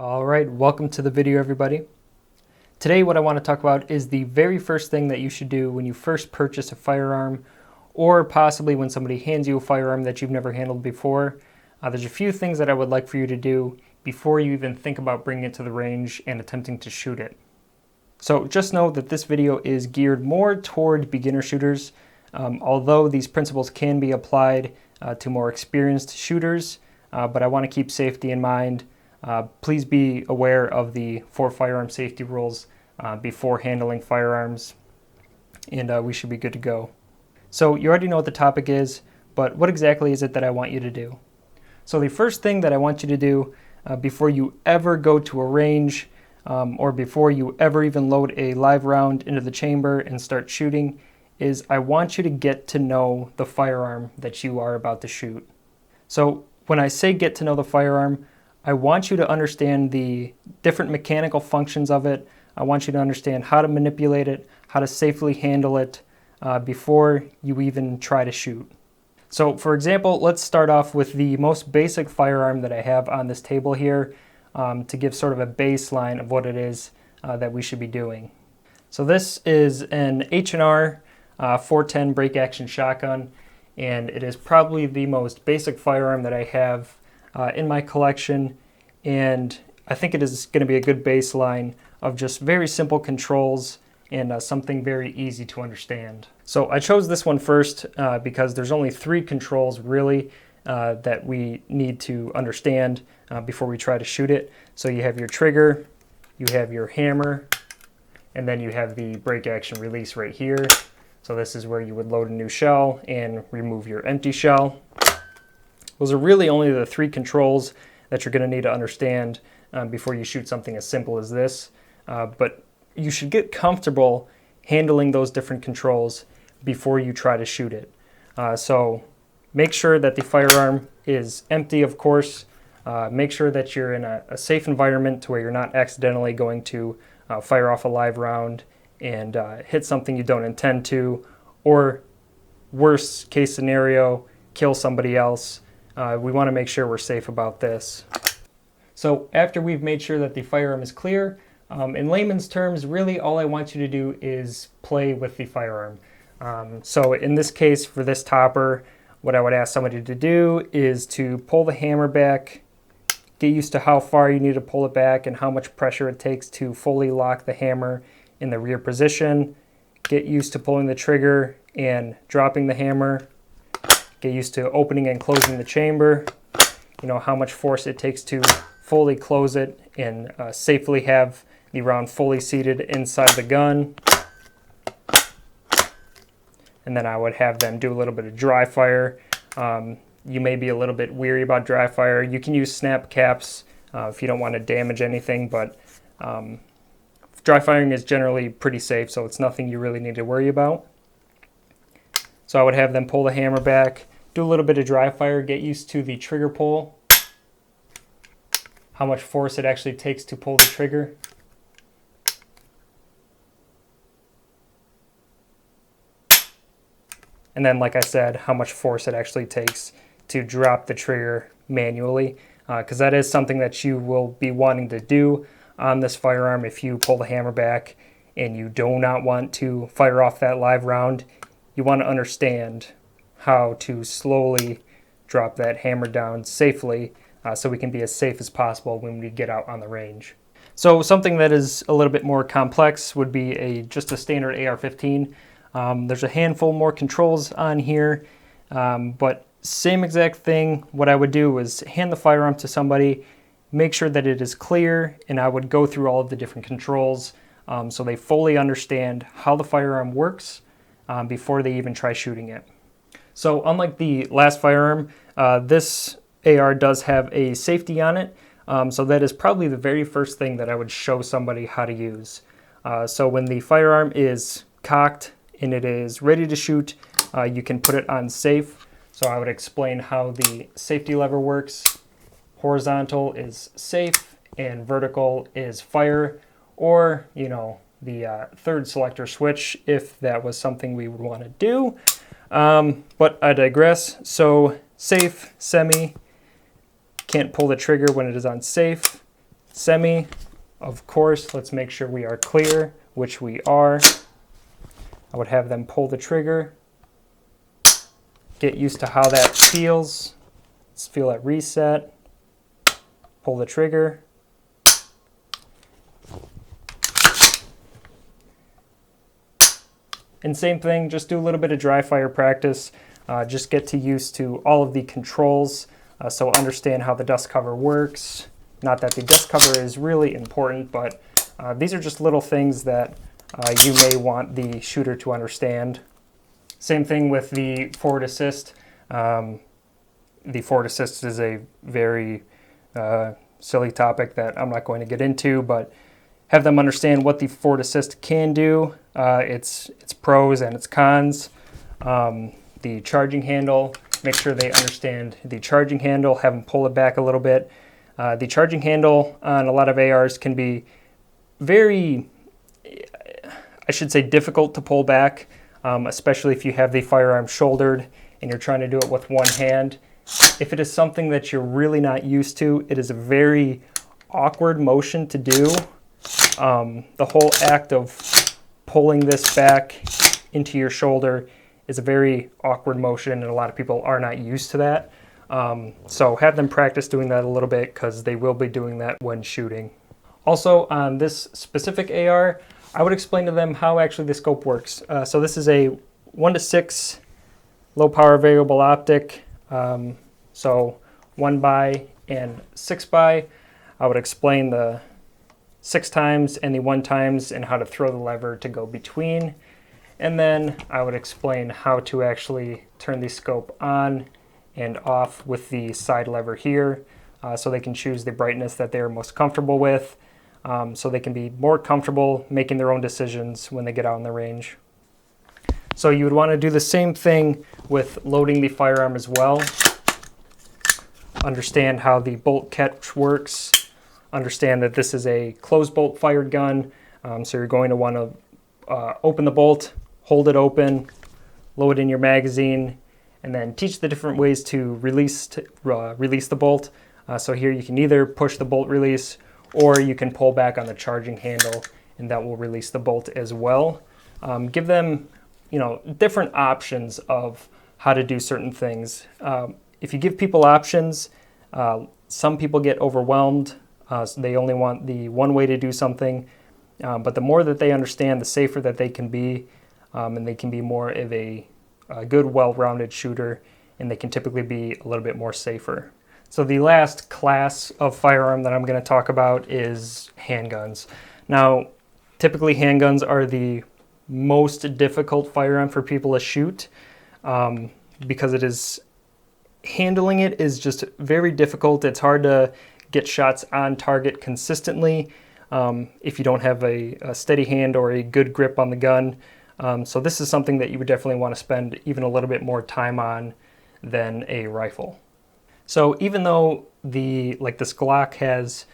All right, welcome to the video, everybody. Today what I want to talk about is the very first thing that you should do when you first purchase a firearm, or possibly when somebody hands you a firearm that you've never handled before. There's a few things that I would like for you to do before you even think about bringing it to the range and attempting to shoot it. So just know that this video is geared more toward beginner shooters, although these principles can be applied to more experienced shooters, but I want to keep safety in mind. Please be aware of the 4 firearm safety rules before handling firearms, and we should be good to go. So you already know what the topic is, but what exactly is it that I want you to do? So the first thing that I want you to do before you ever go to a range or before you ever even load a live round into the chamber and start shooting is I want you to get to know the firearm that you are about to shoot. So when I say get to know the firearm, I want you to understand the different mechanical functions of it. I want you to understand how to manipulate it, how to safely handle it before you even try to shoot. So for example, let's start off with the most basic firearm that I have on this table here to give sort of a baseline of what it is that we should be doing. So this is an H&R 410 break action shotgun, and it is probably the most basic firearm that I have in my collection, and I think it is going to be a good baseline of just very simple controls and something very easy to understand. So I chose this one first because there's only 3 controls really that we need to understand before we try to shoot it. So you have your trigger, you have your hammer, and then you have the break action release right here. So this is where you would load a new shell and remove your empty shell. Those are really only the 3 controls that you're going to need to understand before you shoot something as simple as this. But you should get comfortable handling those different controls before you try to shoot it. So make sure that the firearm is empty, of course. Make sure that you're in a safe environment to where you're not accidentally going to fire off a live round and hit something you don't intend to, or worst case scenario, kill somebody else. We want to make sure we're safe about this. So after we've made sure that the firearm is clear, in layman's terms, really all I want you to do is play with the firearm. So in this case, for this topper, what I would ask somebody to do is to pull the hammer back, get used to how far you need to pull it back and how much pressure it takes to fully lock the hammer in the rear position, get used to pulling the trigger and dropping the hammer, get used to opening and closing the chamber, you know, how much force it takes to fully close it and safely have the round fully seated inside the gun. And then I would have them do a little bit of dry fire. You may be a little bit weary about dry fire. You can use snap caps if you don't want to damage anything, but dry firing is generally pretty safe, so it's nothing you really need to worry about. So I would have them pull the hammer back, do a little bit of dry fire, get used to the trigger pull, how much force it actually takes to pull the trigger. And then, like I said, how much force it actually takes to drop the trigger manually, because that is something that you will be wanting to do on this firearm if you pull the hammer back and you do not want to fire off that live round. You want to understand how to slowly drop that hammer down safely so we can be as safe as possible when we get out on the range. So something that is a little bit more complex would be just a standard AR-15. There's a handful more controls on here, but same exact thing. What I would do is hand the firearm to somebody, make sure that it is clear, and I would go through all of the different controls so they fully understand how the firearm works before they even try shooting it. So unlike the last firearm, this AR does have a safety on it, so that is probably the very first thing that I would show somebody how to use. So when the firearm is cocked and it is ready to shoot, you can put it on safe. So I would explain how the safety lever works. Horizontal is safe and vertical is fire, or, you know, the third selector switch if that was something we would want to do. But I digress. So safe, semi, can't pull the trigger when it is on safe. Semi, of course, let's make sure we are clear, which we are. I would have them pull the trigger. Get used to how that feels. Let's feel that reset. Pull the trigger. And same thing, just do a little bit of dry fire practice. Just get used to all of the controls, so understand how the dust cover works. Not that the dust cover is really important, but these are just little things that you may want the shooter to understand. Same thing with the forward assist. The forward assist is a very silly topic that I'm not going to get into, but have them understand what the forward assist can do, its pros and its cons. The charging handle, make sure they understand the charging handle, have them pull it back a little bit. The charging handle on a lot of ARs can be very, I should say, difficult to pull back, especially if you have the firearm shouldered and you're trying to do it with one hand. If it is something that you're really not used to, it is a very awkward motion to do. The whole act of pulling this back into your shoulder is a very awkward motion, and a lot of people are not used to that. So have them practice doing that a little bit, because they will be doing that when shooting. Also, on this specific AR, I would explain to them how actually the scope works. So this is a 1:6 low power variable optic. So 1x and 6x. I would explain the 6x and the 1x and how to throw the lever to go between. And then I would explain how to actually turn the scope on and off with the side lever here, so they can choose the brightness that they're most comfortable with, so they can be more comfortable making their own decisions when they get out in the range. So you would want to do the same thing with loading the firearm as well. Understand how the bolt catch works. Understand that this is a closed bolt fired gun, so you're going to want to open the bolt, hold it open, load in your magazine, and then teach the different ways to release the bolt. So here you can either push the bolt release, or you can pull back on the charging handle, and that will release the bolt as well. Give them, different options of how to do certain things. If you give people options, some people get overwhelmed. So they only want the one way to do something. But the more that they understand, the safer that they can be, and they can be more of a good, well-rounded shooter, and they can typically be a little bit more safer. So the last class of firearm that I'm going to talk about is handguns. Now, typically handguns are the most difficult firearm for people to shoot, because handling it is just very difficult. It's hard to get shots on target consistently if you don't have a steady hand or a good grip on the gun. So this is something that you would definitely want to spend even a little bit more time on than a rifle. So even though this Glock has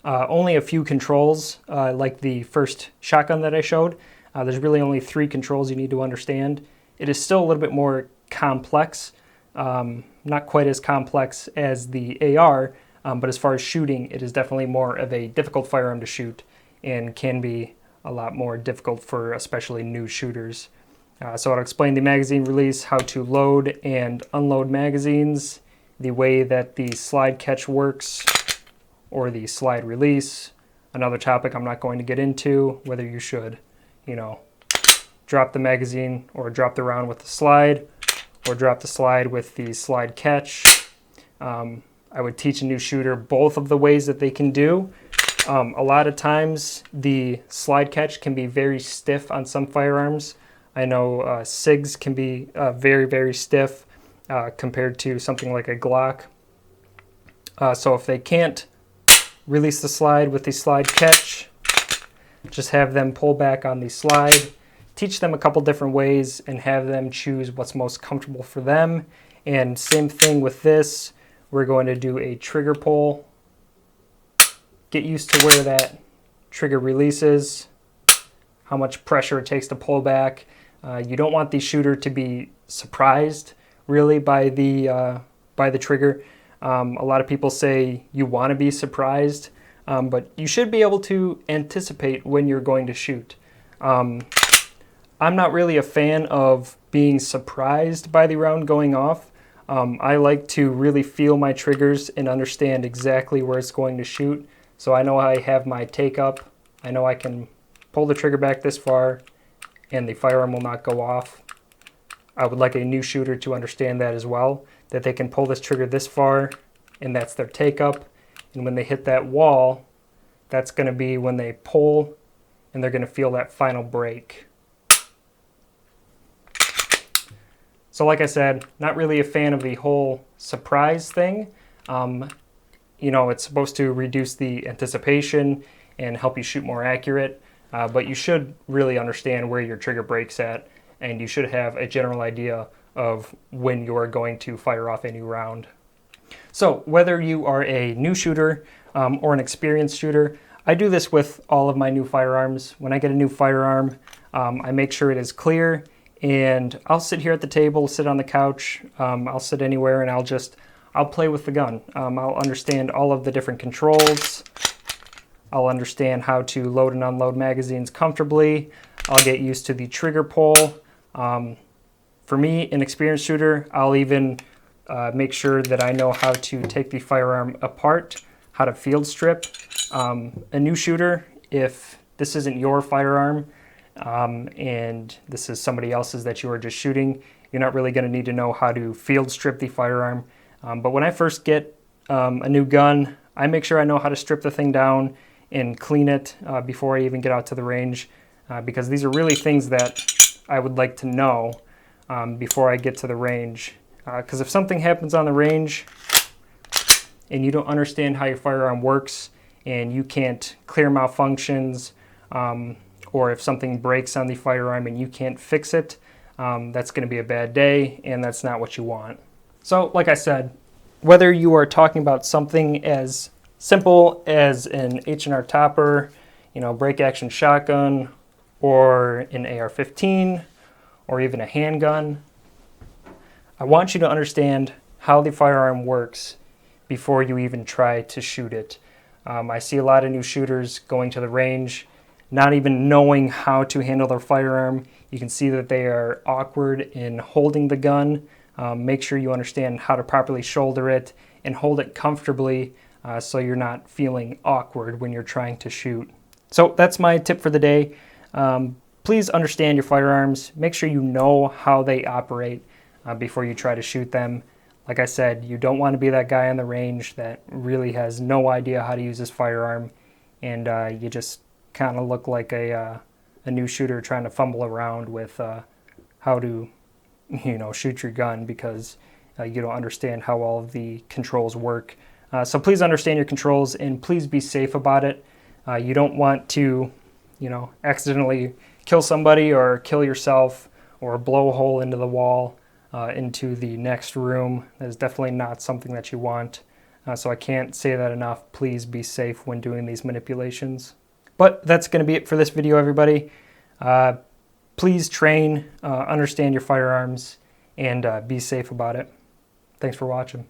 only a few controls, like the first shotgun that I showed, there's really only 3 controls you need to understand. It is still a little bit more complex, not quite as complex as the AR, but as far as shooting, it is definitely more of a difficult firearm to shoot, and can be a lot more difficult for especially new shooters. So I'll explain the magazine release, how to load and unload magazines, the way that the slide catch works, or the slide release. Another topic I'm not going to get into, whether you should, drop the magazine or drop the round with the slide, or drop the slide with the slide catch. I would teach a new shooter both of the ways that they can do. A lot of times the slide catch can be very stiff on some firearms. I know SIGs can be very, very stiff compared to something like a Glock. So if they can't release the slide with the slide catch, just have them pull back on the slide. Teach them a couple different ways and have them choose what's most comfortable for them. And same thing with this. We're going to do a trigger pull. Get used to where that trigger releases, how much pressure it takes to pull back. You don't want the shooter to be surprised really by the trigger. A lot of people say you want to be surprised, but you should be able to anticipate when you're going to shoot. I'm not really a fan of being surprised by the round going off. I like to really feel my triggers and understand exactly where it's going to shoot. So I know I have my take up. I know I can pull the trigger back this far and the firearm will not go off. I would like a new shooter to understand that as well, that they can pull this trigger this far and that's their take up. And when they hit that wall, that's going to be when they pull and they're going to feel that final break. So like I said, not really a fan of the whole surprise thing. It's supposed to reduce the anticipation and help you shoot more accurate, but you should really understand where your trigger breaks at, and you should have a general idea of when you're going to fire off a new round. So whether you are a new shooter or an experienced shooter, I do this with all of my new firearms. When I get a new firearm, I make sure it is clear, and I'll sit here at the table, sit on the couch, I'll sit anywhere, and I'll play with the gun. I'll understand all of the different controls. I'll understand how to load and unload magazines comfortably. I'll get used to the trigger pull. For me, an experienced shooter, I'll even make sure that I know how to take the firearm apart, how to field strip. A new shooter, if this isn't your firearm and this is somebody else's that you are just shooting, you're not really going to need to know how to field strip the firearm. But when I first get a new gun, I make sure I know how to strip the thing down and clean it before I even get out to the range, because these are really things that I would like to know before I get to the range. Because if something happens on the range and you don't understand how your firearm works and you can't clear malfunctions, or if something breaks on the firearm and you can't fix it, that's going to be a bad day, and that's not what you want. So like I said, whether you are talking about something as simple as an H&R topper, break action shotgun, or an AR-15, or even a handgun, I want you to understand how the firearm works before you even try to shoot it. I see a lot of new shooters going to the range, not even knowing how to handle their firearm. You can see that they are awkward in holding the gun. Make sure you understand how to properly shoulder it and hold it comfortably so you're not feeling awkward when you're trying to shoot. So that's my tip for the day. Please understand your firearms. Make sure you know how they operate before you try to shoot them. Like I said, you don't want to be that guy on the range that really has no idea how to use his firearm, and you just kind of look like a new shooter trying to fumble around with how to shoot your gun because you don't understand how all of the controls work. So please understand your controls and please be safe about it. You don't want to, accidentally kill somebody or kill yourself or blow a hole into the wall into the next room. That is definitely not something that you want. So I can't say that enough. Please be safe when doing these manipulations. But that's going to be it for this video, everybody. Please train, understand your firearms, and be safe about it. Thanks for watching.